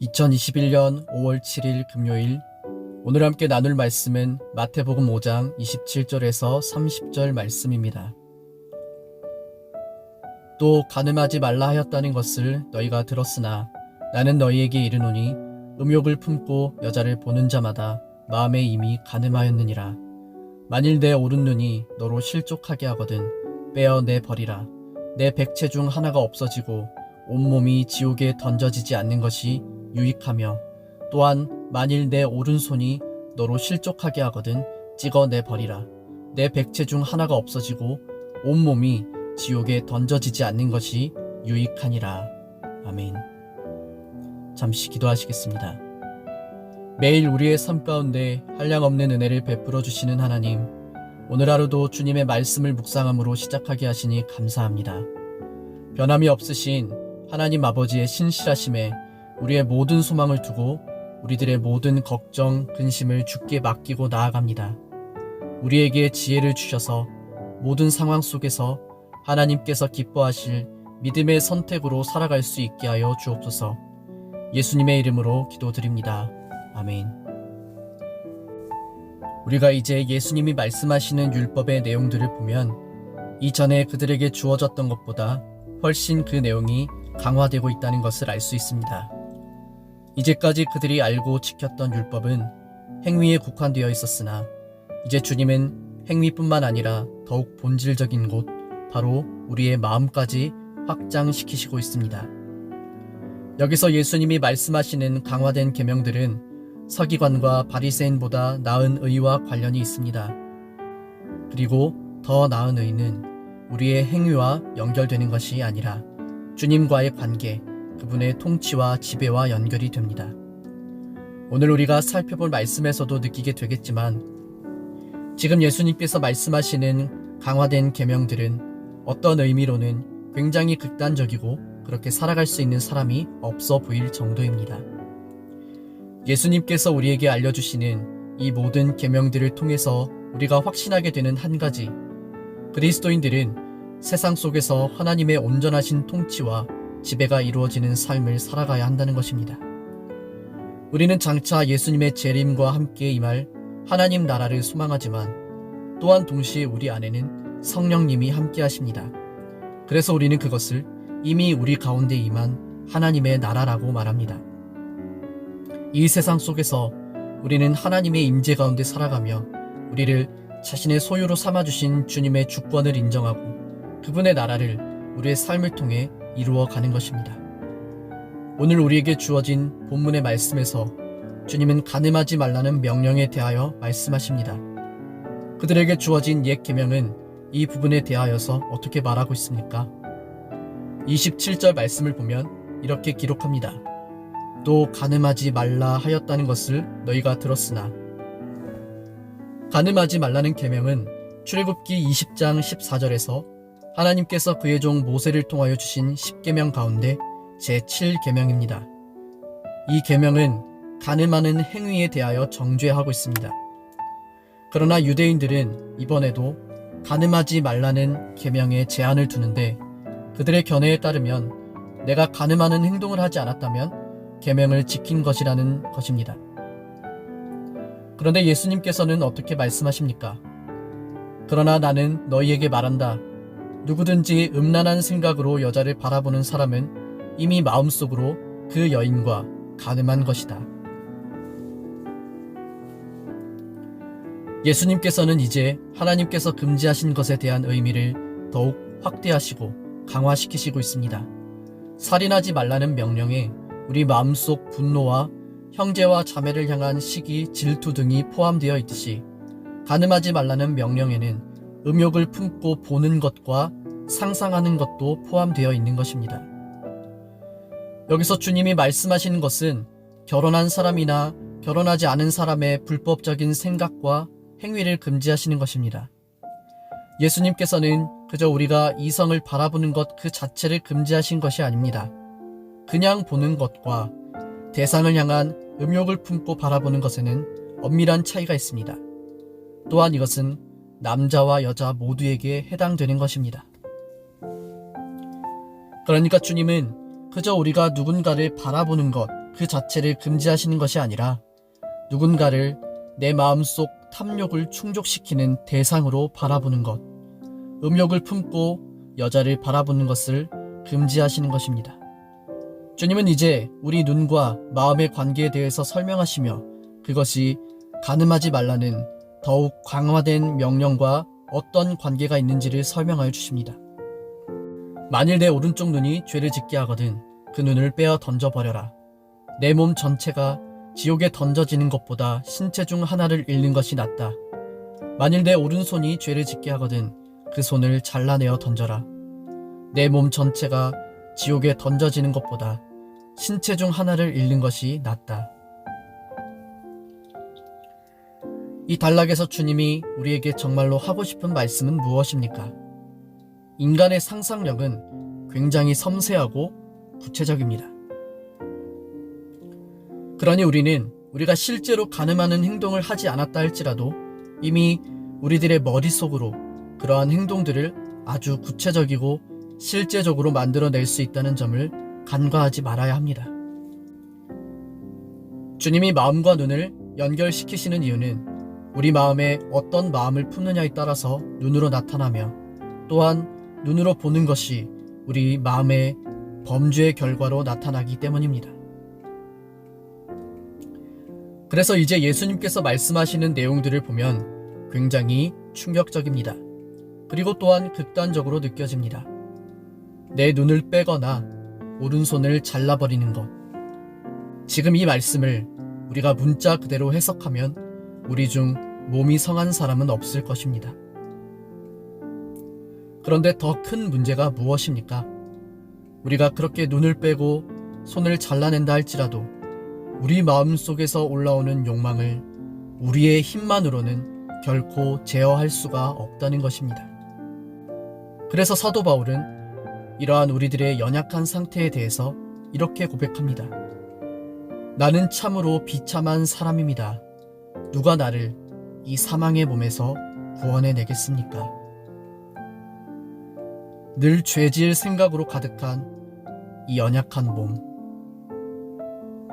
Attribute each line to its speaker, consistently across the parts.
Speaker 1: 2021년 5월 7일 금요일, 오늘 함께 나눌 말씀은 마태복음 5장 27절에서 30절 말씀입니다. 또 간음하지 말라 하였다는 것을 너희가 들었으나 나는 너희에게 이르노니 음욕을 품고 여자를 보는 자마다 마음에 이미 간음하였느니라. 만일 내 오른 눈이 너로 실족하게 하거든 빼어 내 버리라. 내 백체 중 하나가 없어지고 온몸이 지옥에 던져지지 않는 것이 유익하며, 또한 만일 내 오른손이 너로 실족하게 하거든 찍어 내 버리라. 내 백체 중 하나가 없어지고 온몸이 지옥에 던져지지 않는 것이 유익하니라. 아멘. 잠시 기도하시겠습니다. 매일 우리의 삶 가운데 한량없는 은혜를 베풀어 주시는 하나님, 오늘 하루도 주님의 말씀을 묵상함으로 시작하게 하시니 감사합니다. 변함이 없으신 하나님 아버지의 신실하심에 우리의 모든 소망을 두고 우리들의 모든 걱정, 근심을 주께 맡기고 나아갑니다. 우리에게 지혜를 주셔서 모든 상황 속에서 하나님께서 기뻐하실 믿음의 선택으로 살아갈 수 있게 하여 주옵소서. 예수님의 이름으로 기도드립니다. 아멘. 우리가 이제 예수님이 말씀하시는 율법의 내용들을 보면 이전에 그들에게 주어졌던 것보다 훨씬 그 내용이 강화되고 있다는 것을 알 수 있습니다. 이제까지 그들이 알고 지켰던 율법은 행위에 국한되어 있었으나 이제 주님은 행위뿐만 아니라 더욱 본질적인 곳, 바로 우리의 마음까지 확장시키시고 있습니다. 여기서 예수님이 말씀하시는 강화된 계명들은 서기관과 바리새인보다 나은 의와 관련이 있습니다. 그리고 더 나은 의는 우리의 행위와 연결되는 것이 아니라 주님과의 관계, 그분의 통치와 지배와 연결이 됩니다. 오늘 우리가 살펴볼 말씀에서도 느끼게 되겠지만 지금 예수님께서 말씀하시는 강화된 계명들은 어떤 의미로는 굉장히 극단적이고 그렇게 살아갈 수 있는 사람이 없어 보일 정도입니다. 예수님께서 우리에게 알려주시는 이 모든 계명들을 통해서 우리가 확신하게 되는 한 가지, 그리스도인들은 세상 속에서 하나님의 온전하신 통치와 지배가 이루어지는 삶을 살아가야 한다는 것입니다. 우리는 장차 예수님의 재림과 함께 임할 하나님 나라를 소망하지만 또한 동시에 우리 안에는 성령님이 함께 하십니다. 그래서 우리는 그것을 이미 우리 가운데 임한 하나님의 나라라고 말합니다. 이 세상 속에서 우리는 하나님의 임재 가운데 살아가며 우리를 자신의 소유로 삼아주신 주님의 주권을 인정하고 그분의 나라를 우리의 삶을 통해 이루어가는 것입니다. 오늘 우리에게 주어진 본문의 말씀에서 주님은 간음하지 말라는 명령에 대하여 말씀하십니다. 그들에게 주어진 옛 계명은 이 부분에 대하여서 어떻게 말하고 있습니까? 27절 말씀을 보면 이렇게 기록합니다. 또 간음하지 말라 하였다는 것을 너희가 들었으나. 간음하지 말라는 계명은 출애굽기 20장 14절에서 하나님께서 그의 종 모세를 통하여 주신 10계명 가운데 제7계명입니다. 이 계명은 간음하는 행위에 대하여 정죄하고 있습니다. 그러나 유대인들은 이번에도 간음하지 말라는 계명에 제한을 두는데 그들의 견해에 따르면 내가 간음하는 행동을 하지 않았다면 계명을 지킨 것이라는 것입니다. 그런데 예수님께서는 어떻게 말씀하십니까? 그러나 나는 너희에게 말한다. 누구든지 음란한 생각으로 여자를 바라보는 사람은 이미 마음속으로 그 여인과 간음한 것이다. 예수님께서는 이제 하나님께서 금지하신 것에 대한 의미를 더욱 확대하시고 강화시키시고 있습니다. 살인하지 말라는 명령에 우리 마음속 분노와 형제와 자매를 향한 시기, 질투 등이 포함되어 있듯이 간음하지 말라는 명령에는 음욕을 품고 보는 것과 상상하는 것도 포함되어 있는 것입니다. 여기서 주님이 말씀하시는 것은 결혼한 사람이나 결혼하지 않은 사람의 불법적인 생각과 행위를 금지하시는 것입니다. 예수님께서는 그저 우리가 이성을 바라보는 것 그 자체를 금지하신 것이 아닙니다. 그냥 보는 것과 대상을 향한 음욕을 품고 바라보는 것에는 엄밀한 차이가 있습니다. 또한 이것은 남자와 여자 모두에게 해당되는 것입니다. 그러니까 주님은 그저 우리가 누군가를 바라보는 것, 그 자체를 금지하시는 것이 아니라 누군가를 내 마음속 탐욕을 충족시키는 대상으로 바라보는 것, 음욕을 품고 여자를 바라보는 것을 금지하시는 것입니다. 주님은 이제 우리 눈과 마음의 관계에 대해서 설명하시며 그것이 간음하지 말라는 더욱 강화된 명령과 어떤 관계가 있는지를 설명하여 주십니다. 만일 내 오른쪽 눈이 죄를 짓게 하거든 그 눈을 빼어 던져버려라. 내 몸 전체가 지옥에 던져지는 것보다 신체 중 하나를 잃는 것이 낫다. 만일 내 오른손이 죄를 짓게 하거든 그 손을 잘라내어 던져라. 내 몸 전체가 지옥에 던져지는 것보다 신체 중 하나를 잃는 것이 낫다. 이 단락에서 주님이 우리에게 정말로 하고 싶은 말씀은 무엇입니까? 인간의 상상력은 굉장히 섬세하고 구체적입니다. 그러니 우리는 우리가 실제로 간음하는 행동을 하지 않았다 할지라도 이미 우리들의 머릿속으로 그러한 행동들을 아주 구체적이고 실제적으로 만들어낼 수 있다는 점을 간과하지 말아야 합니다. 주님이 마음과 눈을 연결시키시는 이유는 우리 마음에 어떤 마음을 품느냐에 따라서 눈으로 나타나며 또한 눈으로 보는 것이 우리 마음의 범죄의 결과로 나타나기 때문입니다. 그래서 이제 예수님께서 말씀하시는 내용들을 보면 굉장히 충격적입니다. 그리고 또한 극단적으로 느껴집니다. 내 눈을 빼거나 오른손을 잘라버리는 것. 지금 이 말씀을 우리가 문자 그대로 해석하면 우리 중 몸이 성한 사람은 없을 것입니다. 그런데 더 큰 문제가 무엇입니까? 우리가 그렇게 눈을 빼고 손을 잘라낸다 할지라도 우리 마음속에서 올라오는 욕망을 우리의 힘만으로는 결코 제어할 수가 없다는 것입니다. 그래서 사도 바울은 이러한 우리들의 연약한 상태에 대해서 이렇게 고백합니다. 나는 참으로 비참한 사람입니다. 누가 나를 이 사망의 몸에서 구원해내겠습니까? 늘 죄지을 생각으로 가득한 이 연약한 몸.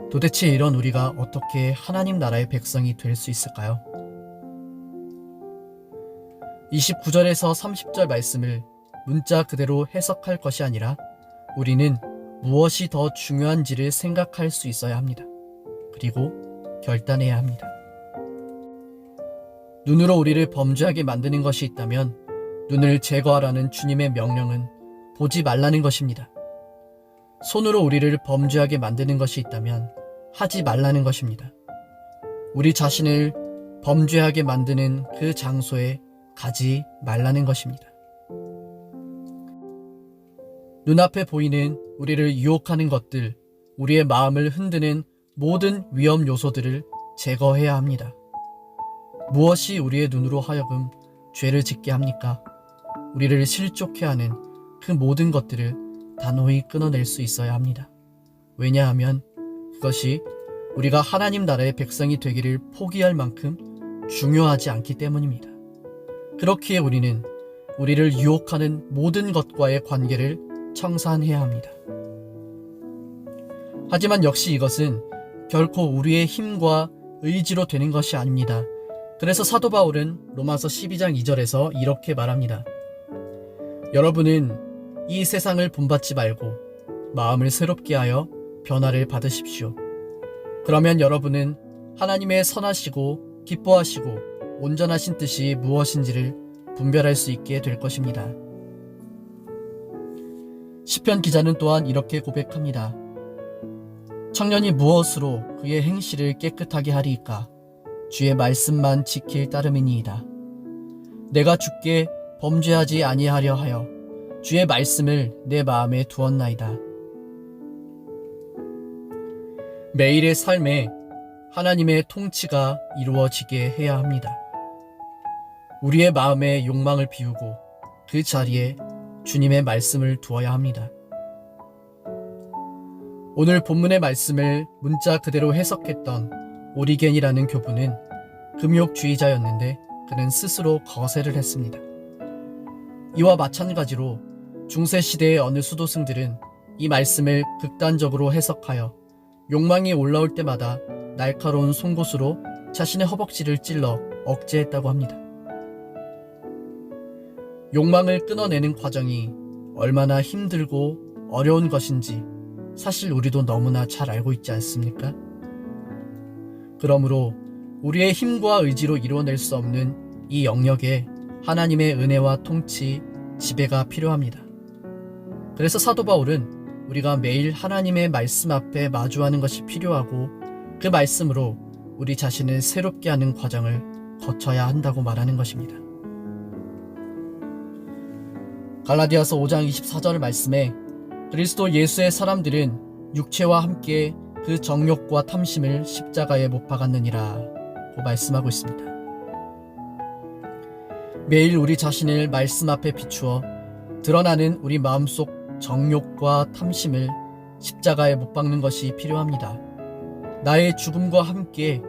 Speaker 1: 도대체 이런 우리가 어떻게 하나님 나라의 백성이 될 수 있을까요? 29절에서 30절 말씀을 문자 그대로 해석할 것이 아니라 우리는 무엇이 더 중요한지를 생각할 수 있어야 합니다. 그리고 결단해야 합니다. 눈으로 우리를 범죄하게 만드는 것이 있다면 눈을 제거하라는 주님의 명령은 보지 말라는 것입니다. 손으로 우리를 범죄하게 만드는 것이 있다면 하지 말라는 것입니다. 우리 자신을 범죄하게 만드는 그 장소에 가지 말라는 것입니다. 눈앞에 보이는 우리를 유혹하는 것들, 우리의 마음을 흔드는 모든 위험 요소들을 제거해야 합니다. 무엇이 우리의 눈으로 하여금 죄를 짓게 합니까? 우리를 실족해 하는 그 모든 것들을 단호히 끊어낼 수 있어야 합니다. 왜냐하면 그것이 우리가 하나님 나라의 백성이 되기를 포기할 만큼 중요하지 않기 때문입니다. 그렇기에 우리는 우리를 유혹하는 모든 것과의 관계를 청산해야 합니다. 하지만 역시 이것은 결코 우리의 힘과 의지로 되는 것이 아닙니다. 그래서 사도 바울은 로마서 12장 2절에서 이렇게 말합니다. 여러분은 이 세상을 본받지 말고 마음을 새롭게 하여 변화를 받으십시오. 그러면 여러분은 하나님의 선하시고 기뻐하시고 온전하신 뜻이 무엇인지를 분별할 수 있게 될 것입니다. 시편 기자는 또한 이렇게 고백합니다. 청년이 무엇으로 그의 행실을 깨끗하게 하리이까? 주의 말씀만 지킬 따름이니이다. 내가 주께 범죄하지 아니하려 하여 주의 말씀을 내 마음에 두었나이다. 매일의 삶에 하나님의 통치가 이루어지게 해야 합니다. 우리의 마음의 욕망을 비우고 그 자리에 주님의 말씀을 두어야 합니다. 오늘 본문의 말씀을 문자 그대로 해석했던 오리겐이라는 교부는 금욕주의자였는데 그는 스스로 거세를 했습니다. 이와 마찬가지로 중세시대의 어느 수도승들은 이 말씀을 극단적으로 해석하여 욕망이 올라올 때마다 날카로운 송곳으로 자신의 허벅지를 찔러 억제했다고 합니다. 욕망을 끊어내는 과정이 얼마나 힘들고 어려운 것인지 사실 우리도 너무나 잘 알고 있지 않습니까? 그러므로 우리의 힘과 의지로 이루어낼 수 없는 이 영역에 하나님의 은혜와 통치, 지배가 필요합니다. 그래서 사도 바울은 우리가 매일 하나님의 말씀 앞에 마주하는 것이 필요하고 그 말씀으로 우리 자신을 새롭게 하는 과정을 거쳐야 한다고 말하는 것입니다. 갈라디아서 5장 24절 말씀에 그리스도 예수의 사람들은 육체와 함께 그 정욕과 탐심을 십자가에 못 박았느니라 고 말씀하고 있습니다. 매일 우리 자신을 말씀 앞에 비추어 드러나는 우리 마음속 정욕과 탐심을 십자가에 못 박는 것이 필요합니다. 나의 죽음과 함께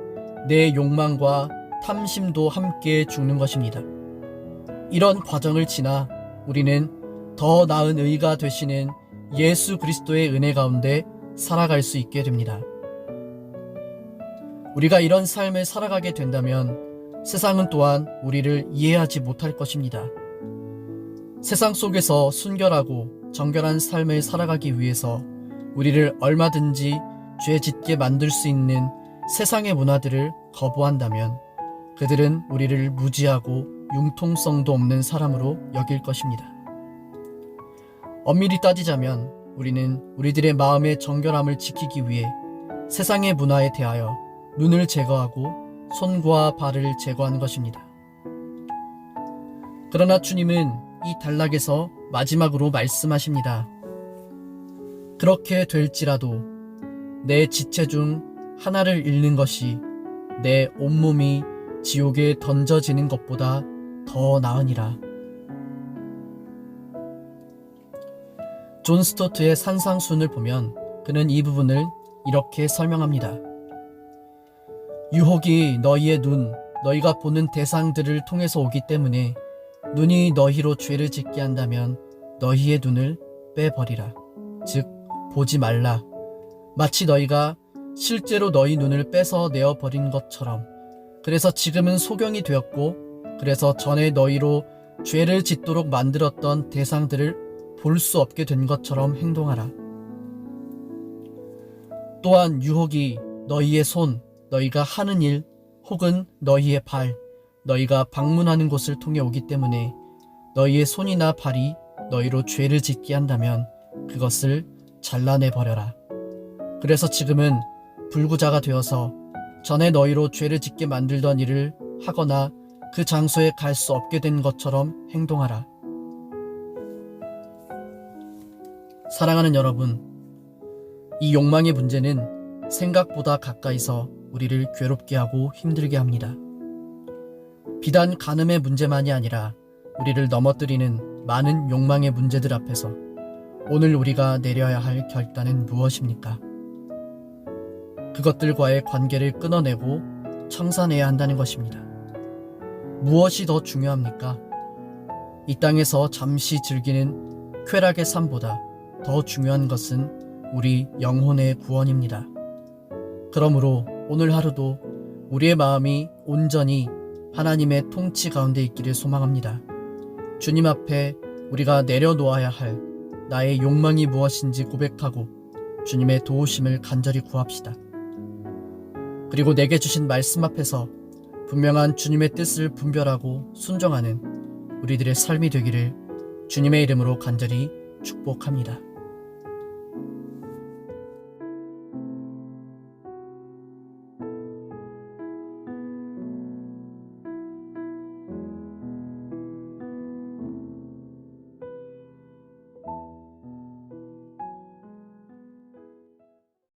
Speaker 1: 내 욕망과 탐심도 함께 죽는 것입니다. 이런 과정을 지나 우리는 더 나은 의가 되시는 예수 그리스도의 은혜 가운데 살아갈 수 있게 됩니다. 우리가 이런 삶을 살아가게 된다면 세상은 또한 우리를 이해하지 못할 것입니다. 세상 속에서 순결하고 정결한 삶을 살아가기 위해서 우리를 얼마든지 죄 짓게 만들 수 있는 세상의 문화들을 거부한다면 그들은 우리를 무지하고 융통성도 없는 사람으로 여길 것입니다. 엄밀히 따지자면 우리는 우리들의 마음의 정결함을 지키기 위해 세상의 문화에 대하여 눈을 제거하고 손과 발을 제거하는 것입니다. 그러나 주님은 이 단락에서 마지막으로 말씀하십니다. 그렇게 될지라도 내 지체 중 하나를 잃는 것이 내 온몸이 지옥에 던져지는 것보다 더 나으니라. 존 스토트의 산상순을 보면 그는 이 부분을 이렇게 설명합니다. 유혹이 너희의 눈, 너희가 보는 대상들을 통해서 오기 때문에 눈이 너희로 죄를 짓게 한다면 너희의 눈을 빼버리라. 즉 보지 말라. 마치 너희가 실제로 너희 눈을 빼서 내어버린 것처럼. 그래서 지금은 소경이 되었고 그래서 전에 너희로 죄를 짓도록 만들었던 대상들을 볼 수 없게 된 것처럼 행동하라. 또한 유혹이 너희의 손, 너희가 하는 일, 혹은 너희의 발, 너희가 방문하는 곳을 통해 오기 때문에 너희의 손이나 발이 너희로 죄를 짓게 한다면 그것을 잘라내버려라. 그래서 지금은 불구자가 되어서 전에 너희로 죄를 짓게 만들던 일을 하거나 그 장소에 갈 수 없게 된 것처럼 행동하라. 사랑하는 여러분, 이 욕망의 문제는 생각보다 가까이서 우리를 괴롭게 하고 힘들게 합니다. 비단 간음의 문제만이 아니라 우리를 넘어뜨리는 많은 욕망의 문제들 앞에서 오늘 우리가 내려야 할 결단은 무엇입니까? 그것들과의 관계를 끊어내고 청산해야 한다는 것입니다. 무엇이 더 중요합니까? 이 땅에서 잠시 즐기는 쾌락의 삶보다 더 중요한 것은 우리 영혼의 구원입니다. 그러므로 오늘 하루도 우리의 마음이 온전히 하나님의 통치 가운데 있기를 소망합니다. 주님 앞에 우리가 내려놓아야 할 나의 욕망이 무엇인지 고백하고 주님의 도우심을 간절히 구합시다. 그리고 내게 주신 말씀 앞에서 분명한 주님의 뜻을 분별하고 순종하는 우리들의 삶이 되기를 주님의 이름으로 간절히 축복합니다.